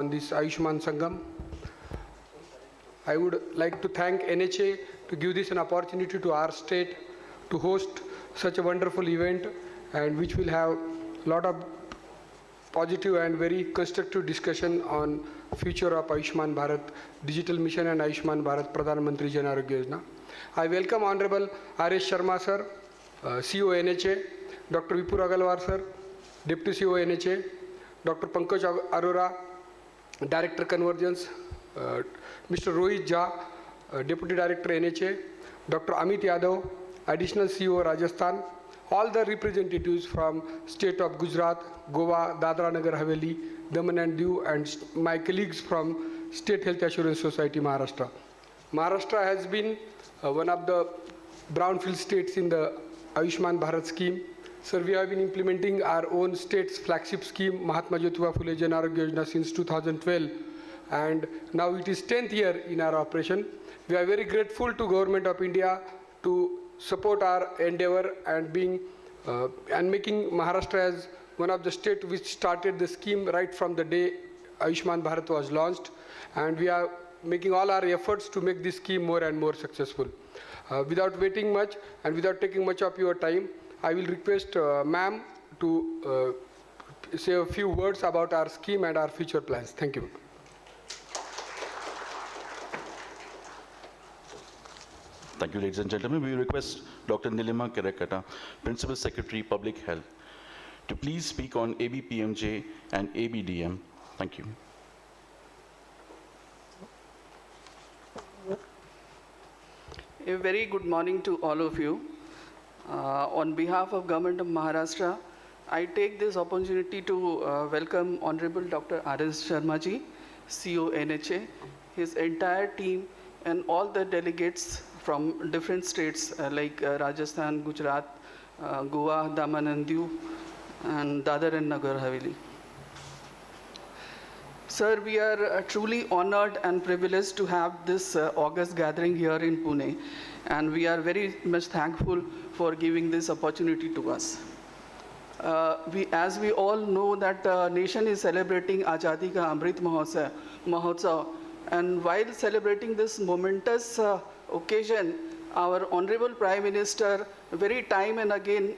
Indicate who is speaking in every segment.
Speaker 1: on this AyushmanSangam. I would like to thank NHA to give this an opportunity to our state to host such a wonderful event, and which will have a lot of positive and very constructive discussion on future of Ayushman Bharat Digital Mission and Ayushman Bharat PradhanMantriAshman Yojana. I welcome Honorable R.S. Sharma sir, CEO NHA, Dr. Vipur Agalwar sir, Deputy CEO NHA, Dr. Pankaj Arora, Director Convergence, Mr. Rohit Jha, Deputy Director NHA, Dr. Amit Yadav, Additional CEO Rajasthan, all the representatives from state of Gujarat, Goa, Dadra Nagar Haveli, Daman and Diu, and my colleagues from State Health Assurance Society, Maharashtra. Maharashtra has been one of the brownfield states in the Ayushman Bharat scheme. Sir, we have been implementing our own state's flagship scheme, Mahatma Jyotiba Phule Jan Arogya Yojana, since 2012, and now it is 10th year in our operation. We are very grateful to Government of India to support our endeavor and making Maharashtra as one of the states which started the scheme right from the day Ayushman Bharat was launched, and we are making all our efforts to make this scheme more and more successful. Without waiting much and without taking much of your time, I will request ma'am to say a few words about our scheme and our future plans. Thank you.
Speaker 2: Thank you, ladies and gentlemen. We request Dr. Nilima Kerakata, Principal Secretary, Public Health, to please speak on ABPMJ and ABDM. Thank you.
Speaker 3: A very good morning to all of you. On behalf of Government of Maharashtra, I take this opportunity to welcome Honorable Dr. R.S. Sharma ji, CEO NHA, his entire team, and all the delegates from different states like Rajasthan, Gujarat, Goa, Daman and Diu, and Dadar and Nagar Haveli. Sir, we are truly honored and privileged to have this August gathering here in Pune, and we are very much thankful for giving this opportunity to us. As we all know that the nation is celebrating Azadi Ka Amrit Mahotsav, and while celebrating this momentous occasion, our Honorable Prime Minister very time and again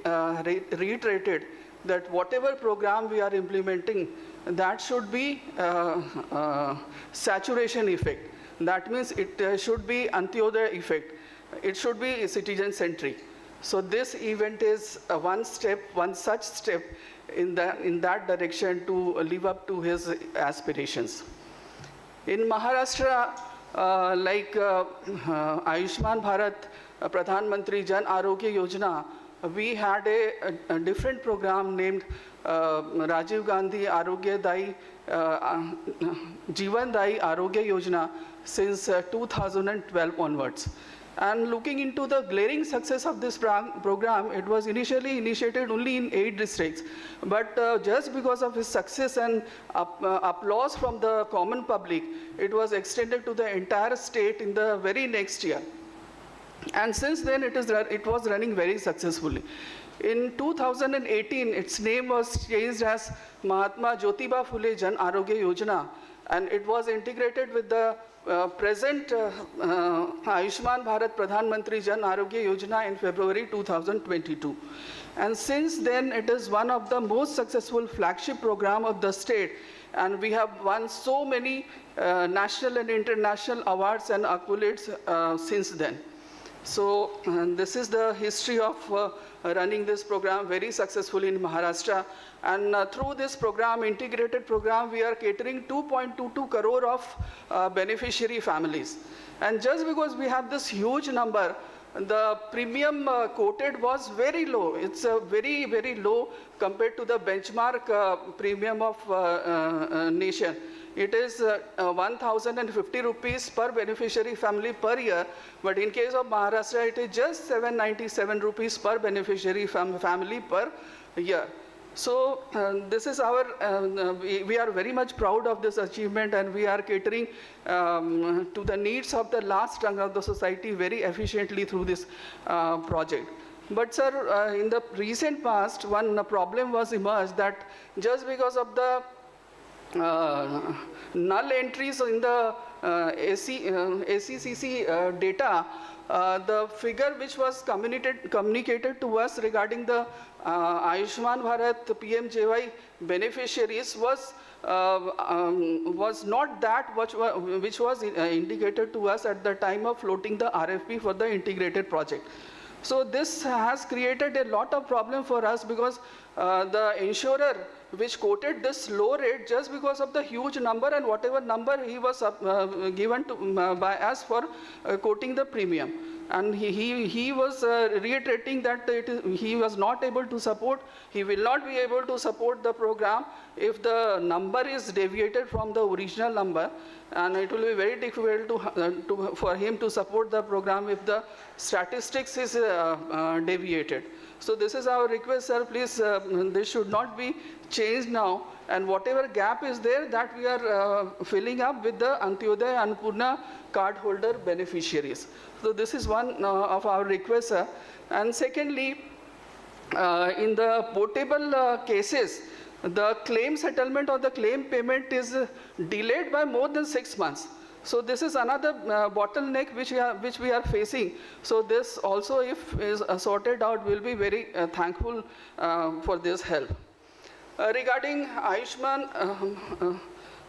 Speaker 3: reiterated that whatever program we are implementing, that should be saturation effect. That means it should be Antyodaya effect. It should be citizen-centric. So this event is one such step in that direction to live up to his aspirations. In Maharashtra, like Ayushman Bharat PradhanMantri Jan Arogya Yojana, we had a different program named Rajiv Gandhi Arogya Dai Jeevan Dai Arogya Yojana since 2012 onwards. And looking into the glaring success of this program, it was initially initiated only in 8 districts. But just because of its success and applause from the common public, it was extended to the entire state in the very next year. And since then, it was running very successfully. In 2018, its name was changed as Mahatma Jyotiba Phule Jan Arogya Yojana, and it was integrated with the present Ayushman Bharat Pradhan Mantri Jan Arogya Yojana in February 2022. And since then, it is one of the most successful flagship program of the state, and we have won so many national and international awards and accolades since then. So this is the history of running this program very successfully in Maharashtra. And through this program, integrated program, we are catering 2.22 crore of beneficiary families. And just because we have this huge number, the premium quoted was very low. It's very, very low compared to the benchmark premium of nation. It is 1,050 rupees per beneficiary family per year, but in case of Maharashtra, it is just 797 rupees per beneficiary family per year. So this is our, we are very much proud of this achievement, and we are catering to the needs of the last rung of the society very efficiently through this project. But sir, in the recent past, one problem was emerged that just because of the null entries in the ACCC data, the figure which was communicated to us regarding the Ayushman Bharat PMJY beneficiaries was not that which was indicated to us at the time of floating the RFP for the integrated project. So this has created a lot of problem for us because the insurer which quoted this low rate just because of the huge number and whatever number he was given to, by us for quoting the premium. And he was reiterating that he was not able to support, he will not be able to support the program if the number is deviated from the original number, and it will be very difficult for him to support the program if the statistics is deviated. So this is our request, sir, please, this should not be changed now, and whatever gap is there, that we are filling up with the Antyodaya and Purna card holder beneficiaries. So this is one of our requests, sir. And secondly, in the portable cases, the claim settlement or the claim payment is delayed by more than 6 months. So this is another bottleneck which we are facing. So this also, if is sorted out, we'll be very thankful for this help. Regarding Ayushman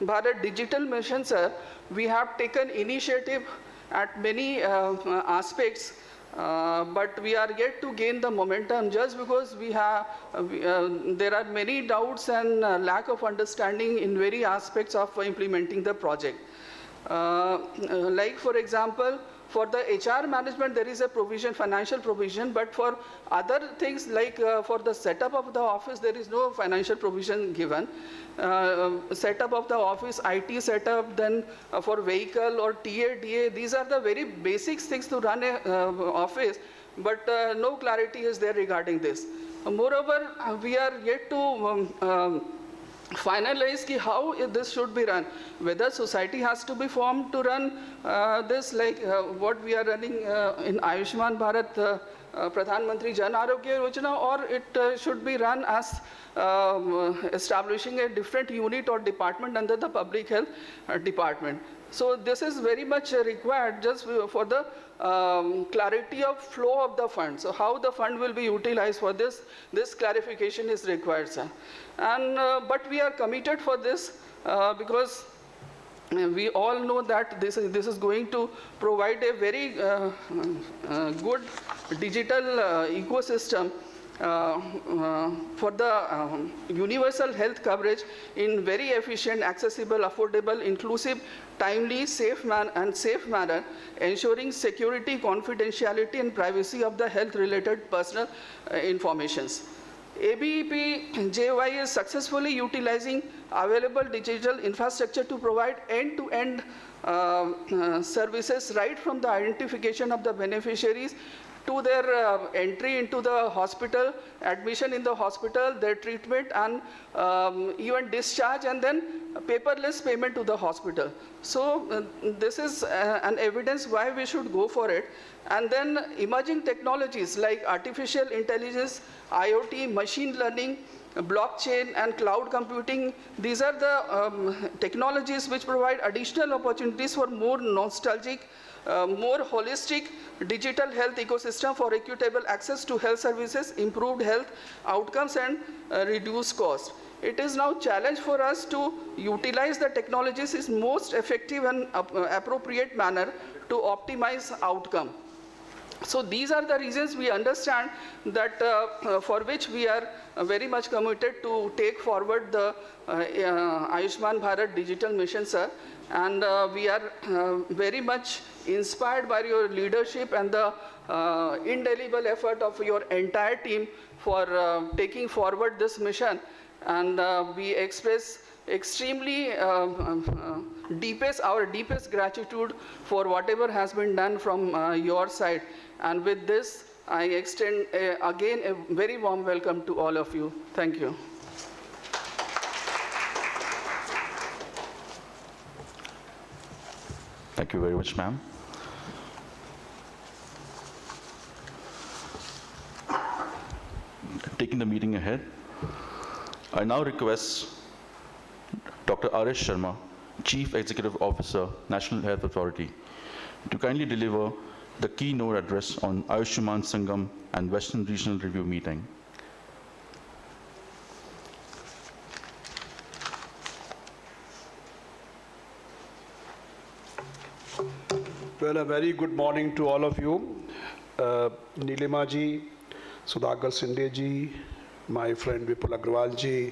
Speaker 3: Bharat Digital Mission, sir, we have taken initiative at many aspects, but we are yet to gain the momentum just because there are many doubts and lack of understanding in very aspects of implementing the project. Like for example, for the HR management, there is a provision, financial provision, but for other things like for the setup of the office, there is no financial provision given. Setup of the office, IT setup, then for vehicle or TA, DA, these are the very basic things to run an office, but no clarity is there regarding this. Moreover, we are yet to finalize how this should be run, whether society has to be formed to run this, like what we are running in Ayushman Bharat PradhanMantri Jan Arogya Yojana, or it should be run as establishing a different unit or department under the public health department. So this is very much required just for the clarity of flow of the fund. So how the fund will be utilized for this clarification is required, sir. And but we are committed for this because we all know that this is going to provide a very good digital ecosystem for the universal health coverage in very efficient, accessible, affordable, inclusive, timely, safe manner, ensuring security, confidentiality, and privacy of the health-related personal informations. ABPJY is successfully utilizing available digital infrastructure to provide end-to-end services right from the identification of the beneficiaries to their entry into the hospital, admission in the hospital, their treatment, and even discharge, and then paperless payment to the hospital. So this is an evidence why we should go for it. And then emerging technologies like artificial intelligence, IoT, machine learning, blockchain, and cloud computing, these are the technologies which provide additional opportunities for more nostalgic, more holistic digital health ecosystem for equitable access to health services, improved health outcomes, and reduced cost. It is now a challenge for us to utilize the technologies in most effective and appropriate manner to optimize outcome. So these are the reasons we understand that for which we are very much committed to take forward the Ayushman Bharat Digital Mission, sir. And we are very much inspired by your leadership and the indelible effort of your entire team for taking forward this mission. And we express extremely our deepest gratitude for whatever has been done from your side. And with this, I extend again a very warm welcome to all of you. Thank you.
Speaker 2: Thank you very much, ma'am. Taking the meeting ahead, I now request Dr. R.S. Sharma, Chief Executive Officer, National Health Authority, to kindly deliver the keynote address on AyushmanSangam and Western Regional Review meeting.
Speaker 4: Well, a very good morning to all of you. Nilima ji, Sudhakar Sinde ji, my friend Vipul Agrawal ji,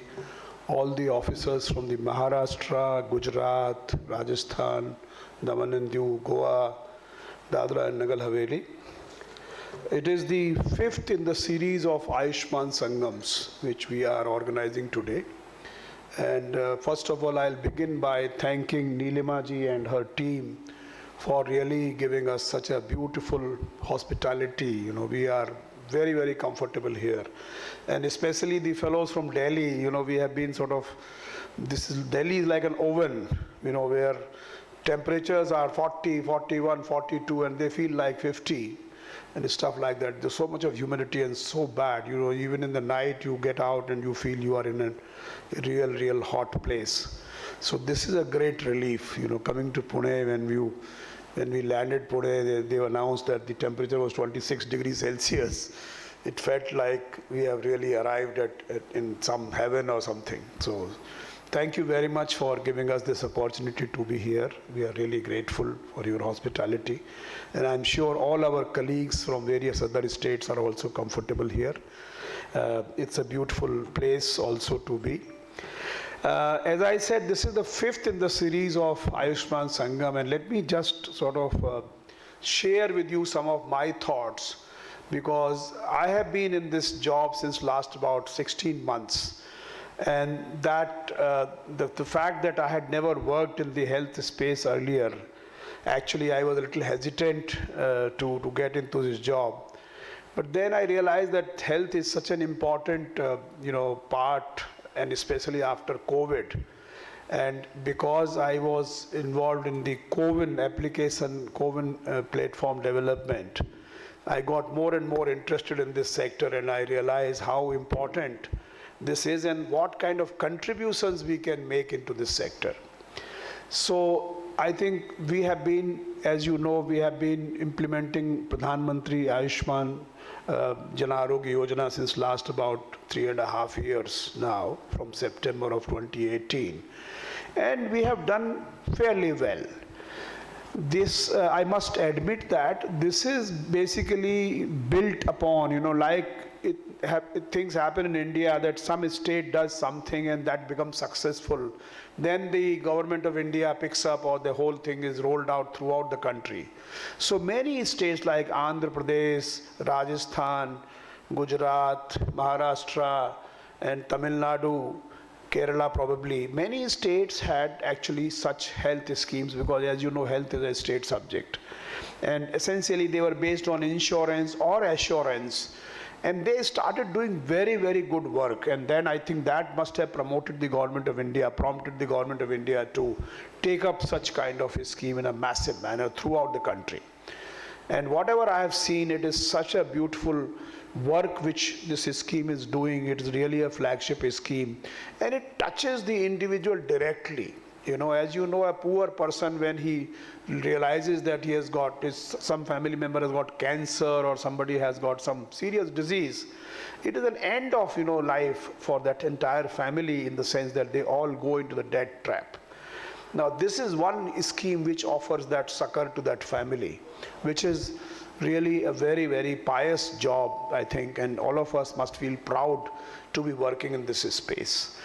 Speaker 4: all the officers from the Maharashtra, Gujarat, Rajasthan, Daman and Diu, Goa, Dadra and Nagar Haveli. It is the fifth in the series of AyushmanSangams which we are organizing today. And first of all, I'll begin by thanking Nilima ji and her team for really giving us such a beautiful hospitality. You know, we are very, very comfortable here. And especially the fellows from Delhi, you know, we have been sort of, Delhi is like an oven, you know, where temperatures are 40, 41, 42, and they feel like 50 and stuff like that. There's so much of humidity and so bad, you know, even in the night you get out and you feel you are in a real hot place. So this is a great relief, you know, coming to Pune. When we landed Pune, they announced that the temperature was 26 degrees Celsius. It felt like we have really arrived in some heaven or something. So thank you very much for giving us this opportunity to be here. We are really grateful for your hospitality. And I'm sure all our colleagues from various other states are also comfortable here. It's a beautiful place also to be. As I said, this is the fifth in the series of AyushmanSangam, and let me just sort of share with you some of my thoughts, because I have been in this job since last about 16 months, and that the fact that I had never worked in the health space earlier, actually I was a little hesitant to get into this job. But then I realized that health is such an important part, and especially after COVID. And because I was involved in the CoWIN application, CoWIN platform development, I got more and more interested in this sector, and I realized how important this is and what kind of contributions we can make into this sector. So I think we have been, as you know, we have been implementing PradhanMantriAshman Jana Arogya Yojana since last about 3.5 years now, from September of 2018. And we have done fairly well. This, I must admit that this is basically built upon, you know, like things happen in India that some state does something and that becomes successful. Then the government of India picks up, or the whole thing is rolled out throughout the country. So many states like Andhra Pradesh, Rajasthan, Gujarat, Maharashtra, and Tamil Nadu, Kerala probably, many states had actually such health schemes, because as you know, health is a state subject. And essentially they were based on insurance or assurance. And they started doing very, very good work. And then I think that must have prompted the government of India to take up such kind of a scheme in a massive manner throughout the country. And whatever I have seen, it is such a beautiful work which this scheme is doing. It is really a flagship scheme. And it touches the individual directly. You know, as you know, a poor person, when he realizes that he has got, some family member has got cancer or somebody has got some serious disease, it is an end of, you know, life for that entire family, in the sense that they all go into the debt trap. Now, this is one scheme which offers that succor to that family, which is really a very, very pious job, I think, and all of us must feel proud to be working in this space.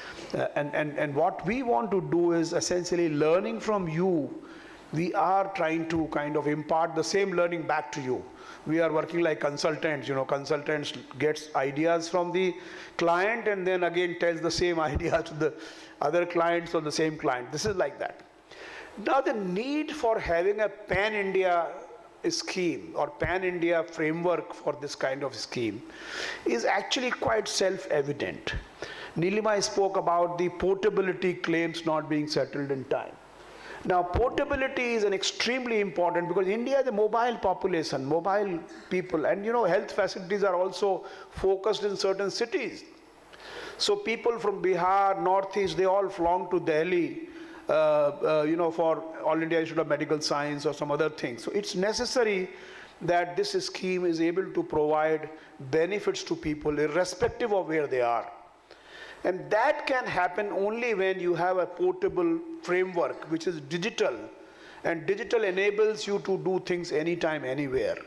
Speaker 4: And what we want to do is essentially, learning from you, we are trying to kind of impart the same learning back to you. We are working like consultants, you know, consultants gets ideas from the client and then again tells the same idea to the other clients or the same client. This is like that. Now the need for having a pan-India scheme or pan-India framework for this kind of scheme is actually quite self-evident. Nilima spoke about the portability claims not being settled in time. Now, portability is an extremely important, because India is a mobile population, mobile people, and you know, health facilities are also focused in certain cities. So people from Bihar, Northeast, they all flown to Delhi, for All India Institute of Medical Science or some other thing. So it's necessary that this scheme is able to provide benefits to people irrespective of where they are. And that can happen only when you have a portable framework which is digital, and digital enables you to do things anytime, anywhere.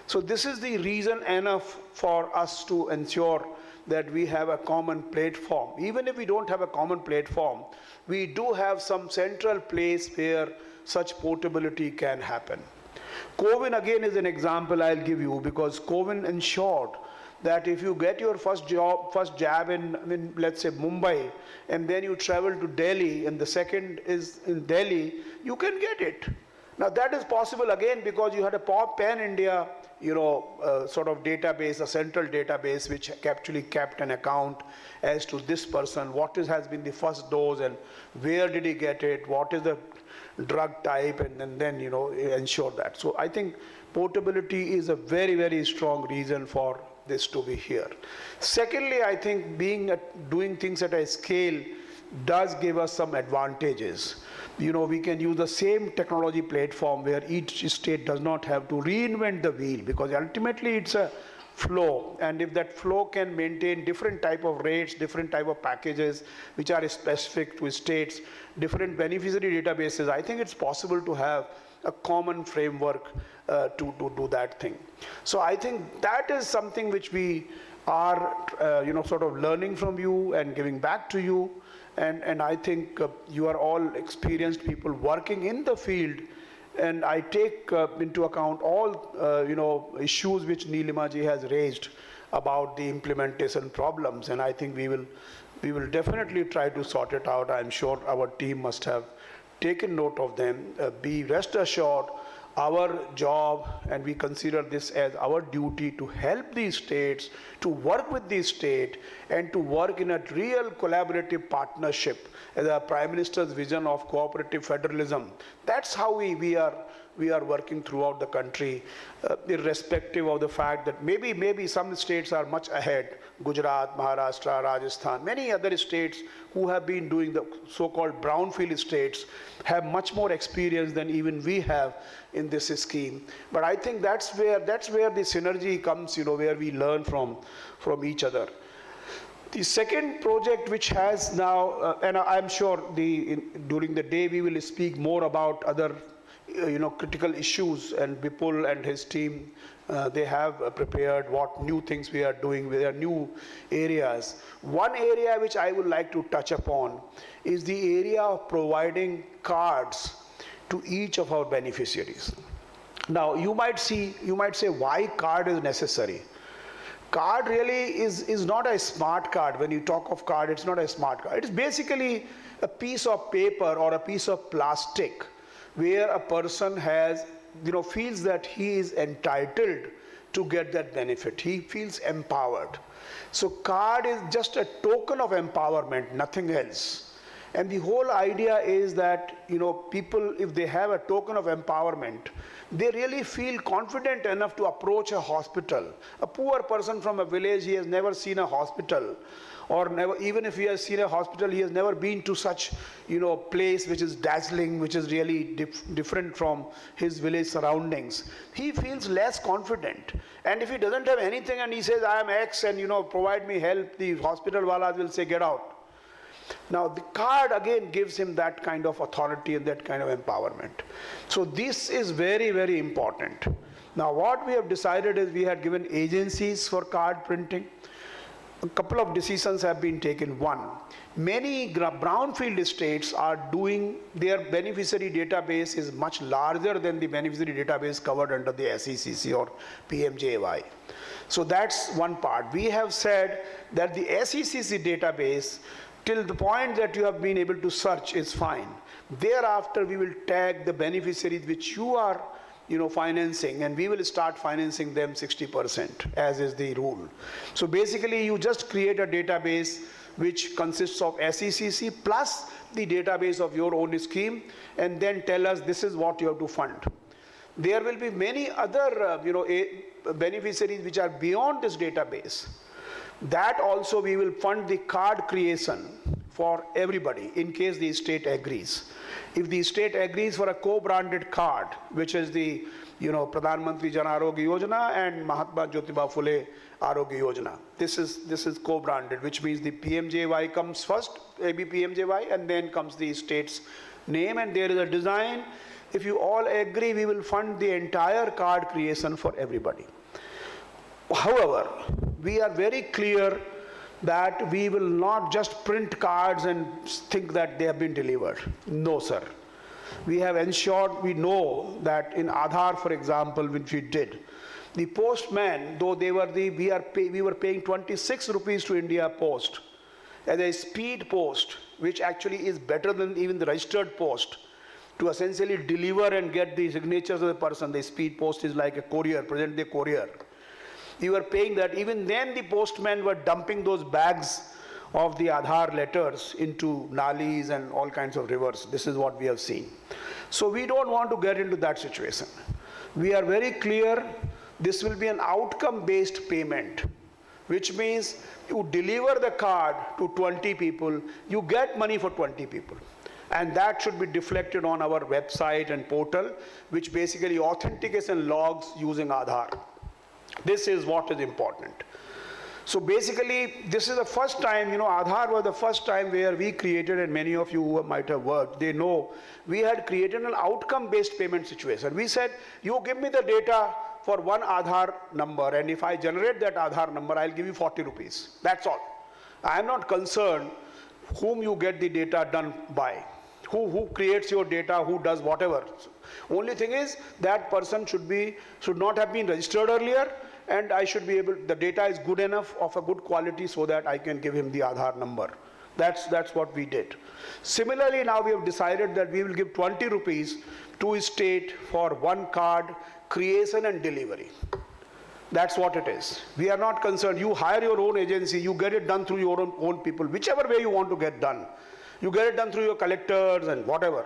Speaker 4: So this is the reason enough for us to ensure that we have a common platform. Even if we don't have a common platform, we do have some central place where such portability can happen. COVID again is an example I'll give you, because COVID ensured that if you get your first jab in let's say Mumbai, and then you travel to Delhi, and the second is in Delhi, you can get it. Now that is possible again because you had a pan-India, sort of database, a central database which actually kept an account as to this person, what has been the first dose and where did he get it, what is the drug type, and then ensure that. So I think portability is a very, very strong reason for this to be here. Secondly, I think doing things at a scale does give us some advantages. We can use the same technology platform where each state does not have to reinvent the wheel, because ultimately it's a flow, and if that flow can maintain different type of rates, different type of packages which are specific to states, different beneficiary databases, I think it's possible to have a common framework to do that thing. So I think that is something which we are sort of learning from you and giving back to you, and I think you are all experienced people working in the field, and I take into account all issues which Nilima ji has raised about the implementation problems, and I think we will definitely try to sort it out. I'm sure our team must have taken note of them. Be rest assured, our job, and we consider this as our duty, to help these states, to work with these states, and to work in a real collaborative partnership as our Prime Minister's vision of cooperative federalism. That's how we are working throughout the country, irrespective of the fact that maybe some states are much ahead. Gujarat, Maharashtra, Rajasthan, many other states who have been doing the so-called brownfield states have much more experience than even we have in this scheme. But I think that's where the synergy comes, where we learn from each other. The second project which has now, and I'm sure during the day we will speak more about other critical issues, and Vipul and his team, they have prepared what new things we are doing. There are new areas. One area which I would like to touch upon is the area of providing cards to each of our beneficiaries. Now you might say why card is necessary. Card really is not a smart card. When you talk of card, it's not a smart card. It's basically a piece of paper or a piece of plastic where a person feels that he is entitled to get that benefit. He feels empowered. So card is just a token of empowerment, nothing else. And the whole idea is that, people, if they have a token of empowerment, they really feel confident enough to approach a hospital. A poor person from a village, he has never seen a hospital, or never, even if he has seen a hospital, he has never been to such, place which is dazzling, which is really different from his village surroundings. He feels less confident. And if he doesn't have anything and he says, I am X and, provide me help, the hospital walas will say, get out. Now the card again gives him that kind of authority and that kind of empowerment. So this is very, very important. Now what we have decided is we had given agencies for card printing. A couple of decisions have been taken. One, many brownfield states are doing, their beneficiary database is much larger than the beneficiary database covered under the SECC or PMJAY. So that's one part. We have said that the SECC database, till the point that you have been able to search, is fine. Thereafter, we will tag the beneficiaries which you are financing, and we will start financing them 60%, as is the rule. So basically, you just create a database which consists of SECC plus the database of your own scheme, and then tell us this is what you have to fund. There will be many other beneficiaries which are beyond this database. That also we will fund the card creation for everybody in case the state agrees. If the state agrees for a co-branded card, which is the PradhanMantri Jan Arogya Yojana and Mahatma Jyotiba Phule Arogya Yojana. This is co-branded, which means the PMJY comes first, ABPMJY, and then comes the state's name, and there is a design. If you all agree, we will fund the entire card creation for everybody. However, we are very clear that we will not just print cards and think that they have been delivered. No, sir. We have ensured, we know that in Aadhaar, for example, which we did, the postman, though we were paying 26 rupees to India Post as a speed post, which actually is better than even the registered post, to essentially deliver and get the signatures of the person. The speed post is like a courier, present day courier. You were paying that. Even then the postmen were dumping those bags of the Aadhaar letters into nalis and all kinds of rivers. This is what we have seen. So we don't want to get into that situation. We are very clear, this will be an outcome-based payment, which means you deliver the card to 20 people, you get money for 20 people. And that should be deflected on our website and portal, which basically authenticates and logs using Aadhaar. This is what is important. So basically, this is the first time, Aadhaar was the first time where we created, and many of you who might have worked, they know, we had created an outcome-based payment situation. We said, you give me the data for one Aadhaar number, and if I generate that Aadhaar number, I'll give you 40 rupees. That's all. I am not concerned whom you get the data done by, who creates your data, who does whatever. Only thing is, that person should not have been registered earlier, and I should be able, the data is good enough, of a good quality, so that I can give him the Aadhaar number. That's what we did. Similarly, now we have decided that we will give 20 rupees to a state for one card creation and delivery. That's what it is. We are not concerned. You hire your own agency, you get it done through your own people, whichever way you want to get done. You get it done through your collectors and whatever.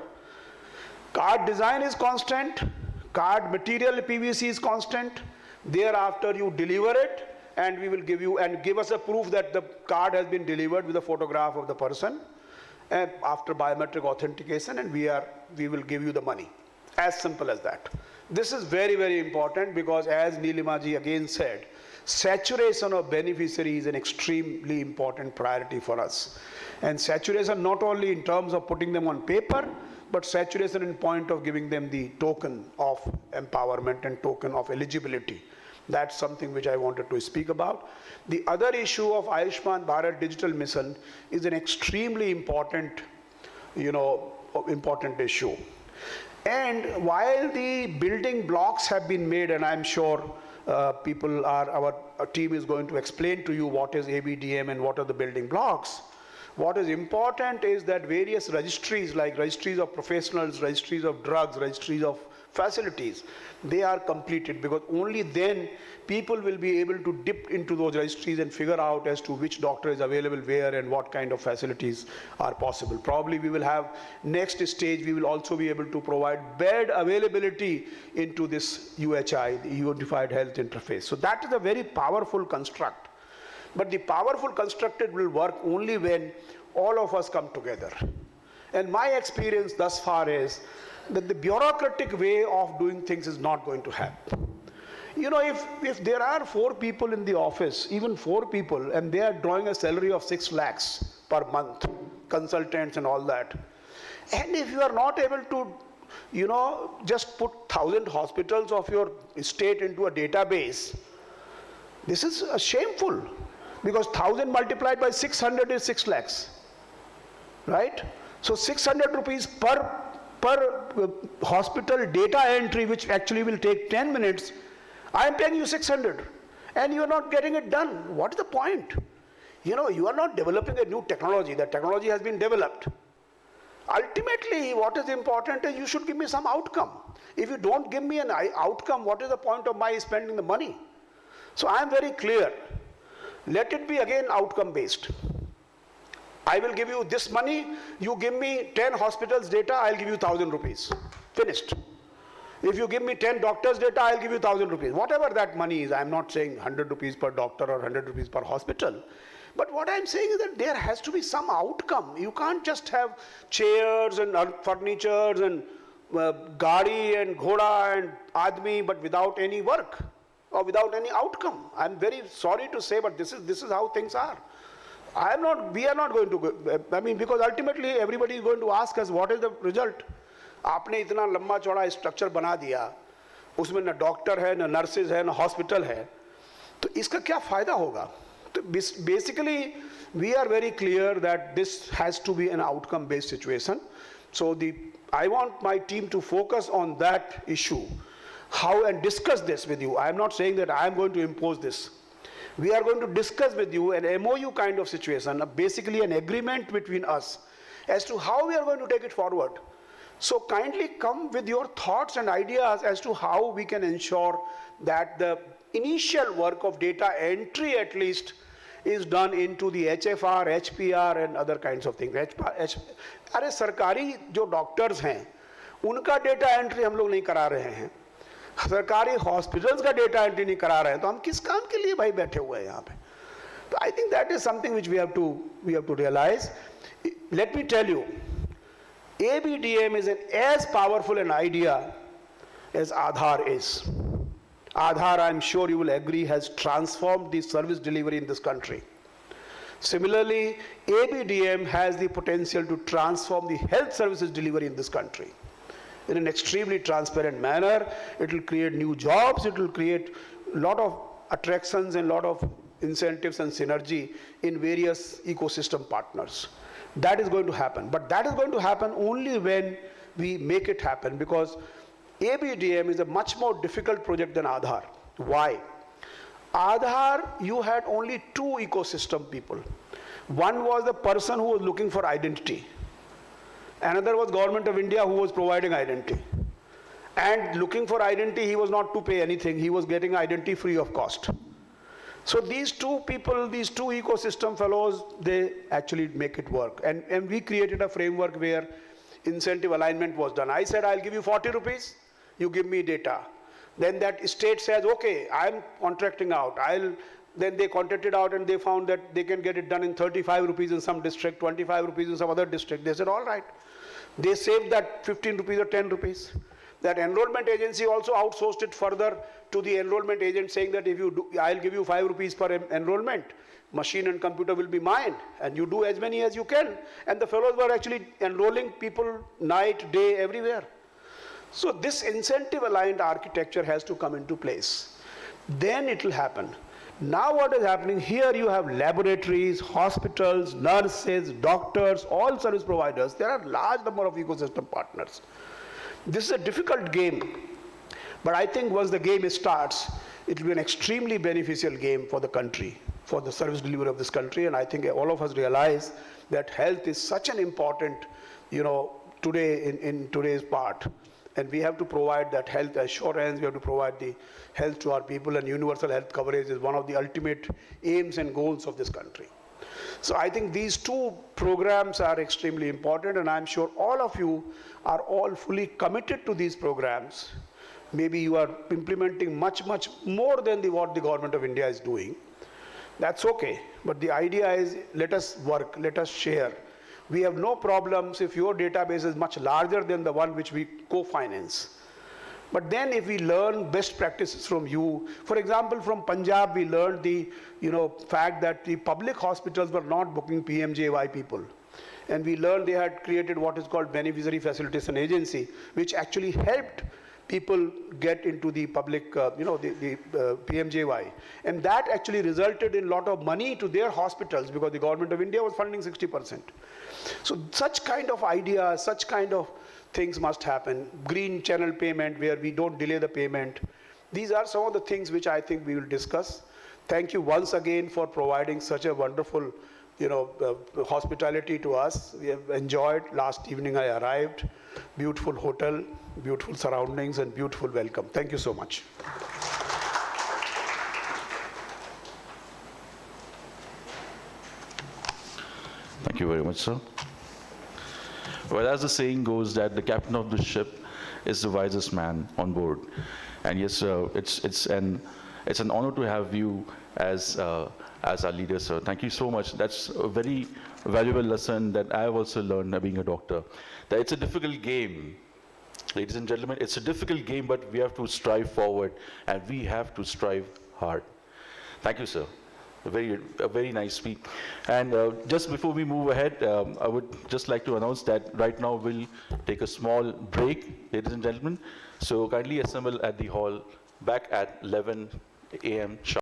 Speaker 4: Card design is constant, card material PVC is constant. Thereafter you deliver it, and we will give you, and give us a proof that the card has been delivered with a photograph of the person after biometric authentication, and we will give you the money. As simple as that. This is very, very important, because as Nilima ji again said, saturation of beneficiaries is an extremely important priority for us. And saturation not only in terms of putting them on paper, but saturation in point of giving them the token of empowerment and token of eligibility. That's something which I wanted to speak about. The other issue of Ayushman Bharat Digital Mission is an extremely important, important issue. And while the building blocks have been made, and I'm sure our team is going to explain to you what is ABDM and what are the building blocks. What is important is that various registries, like registries of professionals, registries of drugs, registries of facilities, they are completed, because only then people will be able to dip into those registries and figure out as to which doctor is available where and what kind of facilities are possible. Probably we will have next stage, we will also be able to provide bed availability into this UHI, the Unified Health Interface. So that is a very powerful construct. But the powerful construct will work only when all of us come together. And my experience thus far is that the bureaucratic way of doing things is not going to happen. If there are 4 people in the office, even 4 people, and they are drawing a salary of 6 lakhs per month, consultants and all that, and if you are not able to, just put 1,000 hospitals of your state into a database, this is shameful. Because 1,000 multiplied by 600 is 6 lakhs, right? So 600 rupees per hospital data entry, which actually will take 10 minutes, I am paying you 600, and you are not getting it done. What is the point? You are not developing a new technology. The technology has been developed. Ultimately, what is important is you should give me some outcome. If you don't give me an outcome, what is the point of my spending the money? So I am very clear. Let it be again outcome based. I will give you this money, you give me 10 hospitals data, I'll give you 1,000 rupees. Finished. If you give me 10 doctors' data, I'll give you 1,000 rupees. Whatever that money is, I'm not saying 100 rupees per doctor or 100 rupees per hospital. But what I'm saying is that there has to be some outcome. You can't just have chairs and furnitures and gadi and ghoda and admi, but without any work or without any outcome. I'm very sorry to say, but this is how things are. We are not going to go, I mean, because ultimately everybody is going to ask us, what is the result? आपने इतना लंबा चौड़ा structure बना दिया, उसमें न doctor है, न नर्सेज है, न हॉस्पिटल है, तो इसका क्या फायदा होगा? तो basically we are very clear that this has to be an outcome based situation. So I want my team to focus on that issue, how, and discuss this with you. I am not saying that I am going to impose this. We are going to discuss with you an MOU kind of situation, basically an agreement between us as to how we are going to take it forward. So kindly come with your thoughts and ideas as to how we can ensure that the initial work of data entry at least is done into the HFR, HPR and other kinds of things. अरे सरकारी जो doctors हैं उनका data entry हम लोग नहीं करा रहे हैं, सरकारी हॉस्पिटल्स का डेटा एंट्री नहीं करा रहे हैं, तो हम किस काम के लिए भाई बैठे हुए हैं यहाँ पे? तो I think that is something which we have to realize. Let me tell you, ABDM is as powerful an idea as Aadhaar is. Aadhaar, I'm sure you will agree, has transformed the service delivery in this country. Similarly, ABDM has the potential to transform the health services delivery in this country in an extremely transparent manner. It will create new jobs, it will create a lot of attractions and a lot of incentives and synergy in various ecosystem partners. That is going to happen, but that is going to happen only when we make it happen, because ABDM is a much more difficult project than Aadhaar. Why? Aadhaar, you had only two ecosystem people. One was the person who was looking for identity. Another was Government of India who was providing identity. And looking for identity, he was not to pay anything. He was getting identity free of cost. So these two people, these two ecosystem fellows, they actually make it work. And we created a framework where incentive alignment was done. I said, I'll give you 40 rupees, you give me data. Then that state says, okay, I'm contracting out. Then they contracted out and they found that they can get it done in 35 rupees in some district, 25 rupees in some other district. They said, all right. They saved that 15 rupees or 10 rupees. That enrollment agency also outsourced it further to the enrollment agent, saying that if you do, I'll give you 5 rupees per enrollment. Machine and computer will be mine, and you do as many as you can. And the fellows were actually enrolling people night, day, everywhere. So this incentive aligned architecture has to come into place. Then it will happen. Now what is happening here, you have laboratories, hospitals, nurses, doctors, all service providers. There are a large number of ecosystem partners. This is a difficult game, but I think once the game starts, it will be an extremely beneficial game for the country, for the service delivery of this country. And I think all of us realize that health is such an important, today in today's part. And we have to provide that health assurance, we have to provide the health to our people, and universal health coverage is one of the ultimate aims and goals of this country. So I think these two programs are extremely important, and I'm sure all of you are all fully committed to these programs. Maybe you are implementing much, much more than what the Government of India is doing. That's okay, but the idea is let us work, let us share. We have no problems if your database is much larger than the one which we co-finance. But then if we learn best practices from you, for example, from Punjab, we learned the fact that the public hospitals were not booking PMJY people. And we learned they had created what is called Beneficiary Facilitation Agency, which actually helped people get into the public, PMJY. And that actually resulted in a lot of money to their hospitals because the Government of India was funding 60%. So such kind of ideas, such kind of things must happen. Green channel payment where we don't delay the payment. These are some of the things which I think we will discuss. Thank you once again for providing such a wonderful hospitality to us. We have enjoyed. Last evening I arrived. Beautiful hotel, beautiful surroundings and beautiful welcome. Thank you so much.
Speaker 2: Thank you very much, sir. Well, as the saying goes that the captain of the ship is the wisest man on board. And yes, it's an honor to have you as our leader, sir. Thank you so much. That's a very valuable lesson that I have also learned being a doctor. That it's a difficult game. Ladies and gentlemen, it's a difficult game, but we have to strive forward, and we have to strive hard. Thank you, sir. A very nice speech. And just before we move ahead, I would just like to announce that right now we'll take a small break, ladies and gentlemen. So kindly assemble at the hall back at 11 a.m. sharp.